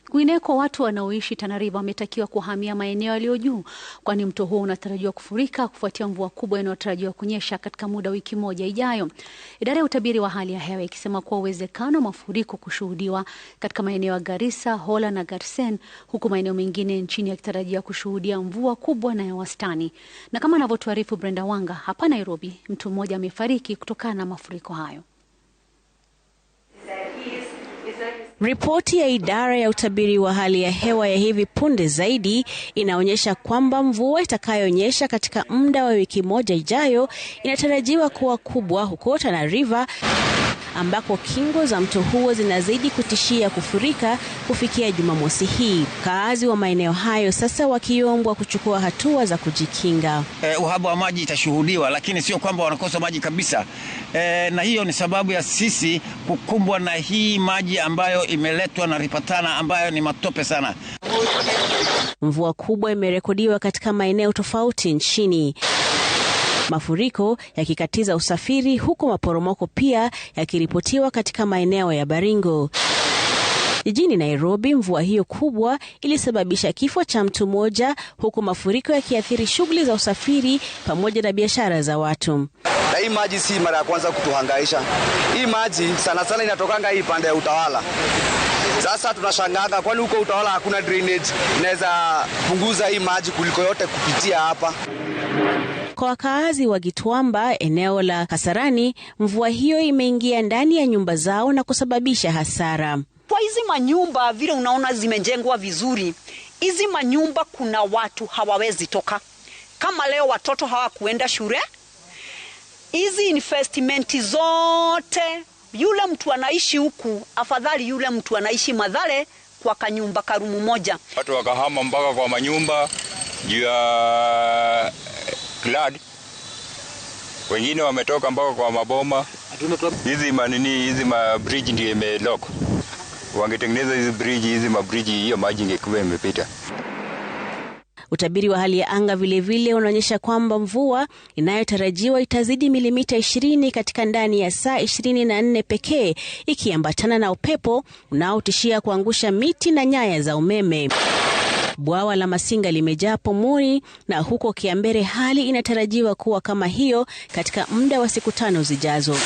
Kwingineko, watu wanaoishi Tana River wametakiwa kuhamia maeneo yaliyo juu, kwani mto huo unatarajiwa kufurika kufuatia mvua kubwa inayotarajiwa kunyesha katika muda wiki moja ijayo. Idara ya utabiri wa hali ya hewa ikisema kuwa uwezekano wa mafuriko kushuhudiwa katika maeneo ya Garissa, Hola na Garsen, huku maeneo mengine nchini yakitarajia kushuhudia mvua kubwa na ya wastani. Na kama anavyotuarifu Brenda Wanga, hapa Nairobi, mtu mmoja amefariki kutokana na mafuriko hayo. Ripoti ya idara ya utabiri wa hali ya hewa ya hivi punde zaidi inaonyesha kwamba mvua itakayonyesha katika muda wa wiki moja ijayo inatarajiwa kuwa kubwa huko Tana River, ambako kingo za mto huo zinazidi kutishia kufurika kufikia Jumamosi hii. Wakazi wa maeneo hayo sasa wakiombwa kuchukua hatua za kujikinga. Uhaba wa maji itashuhudiwa, lakini sio kwamba wanakosa maji kabisa. Na hiyo ni sababu ya sisi kukumbwa na hii maji ambayo imeletwa na River Tana, ambayo ni matope sana. Mvua kubwa imerekodiwa katika maeneo tofauti nchini, mafuriko yakikatiza usafiri, huku maporomoko pia yakiripotiwa katika maeneo ya Baringo. Jijini Nairobi, mvua hiyo kubwa ilisababisha kifo cha mtu mmoja, huku mafuriko yakiathiri shughuli za usafiri pamoja na biashara za watu. Na hii maji si mara ya kwanza kutuhangaisha. Hii maji sana sana inatokanga hii pande ya Utawala. Sasa tunashangaa kwani huko Utawala hakuna drainage inaweza punguza hii maji kuliko yote kupitia hapa. Kwa wakazi wa Gitwamba, eneo la Kasarani, mvua hiyo imeingia ndani ya nyumba zao na kusababisha hasara. Kwa hizi manyumba vile unaona zimejengwa vizuri, hizi manyumba kuna watu hawawezi toka. Kama leo watoto hawakuenda shule, hizi investment zote, yule mtu anaishi huku, afadhali yule mtu anaishi Mathare kwa kanyumba karumu moja. Watu wakahama mpaka kwa manyumba juu ya flood. Wengine wametoka mpaka kwa maboma. Hizi bridge ndio imelock. Wangetengeneza hizi bridge, hiyo maji ingekuwa imepita. Utabiri wa hali ya anga vile unaonyesha kwamba mvua inayotarajiwa itazidi milimita 20 katika ndani ya saa 24 pekee, ikiambatana na upepo unaotishia kuangusha miti na nyaya za umeme. Bwawa la Masinga limejaa pomoni, na huko Kiambere hali inatarajiwa kuwa kama hiyo katika muda wa siku 5 zijazo.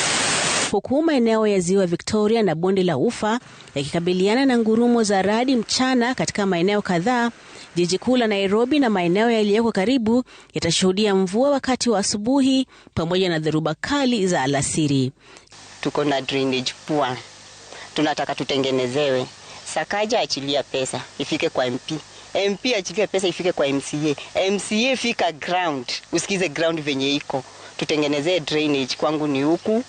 Huku maeneo ya Ziwa Victoria na Bonde la Ufa yakikabiliana na ngurumo za radi mchana katika maeneo kadhaa, jiji kuu la Nairobi na maeneo yaliyoko karibu yatashuhudia mvua wakati wa asubuhi pamoja na dhoruba kali za alasiri. Tuko na drainage poa. Tunataka tutengenezewe. Sakaja achilia pesa ifike kwa MP. MP achilia pesa ifike kwa MCA. MCA fika ground. Usikize ground venye iko. Tutengenezee drainage. Kwangu ni huku.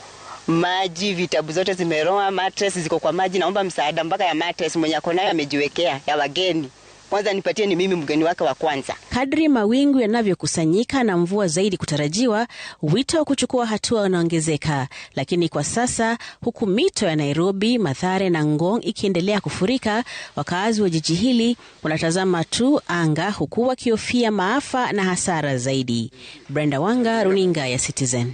Maji, vitabu zote zimeroa, mattress ziko kwa maji. Naomba msaada mpaka ya mattress mwenye ako nayo amejiwekea ya wageni. Kwanza nipatie, ni mimi mgeni wake wa kwanza. Kadri mawingu yanavyokusanyika na mvua zaidi kutarajiwa, wito wa kuchukua hatua unaongezeka. Lakini kwa sasa, huku mito ya Nairobi, Mathare na Ngong ikiendelea kufurika, wakazi wa jiji hili wanatazama tu anga, huku wakihofia maafa na hasara zaidi. Brenda Wanga, runinga ya Citizen.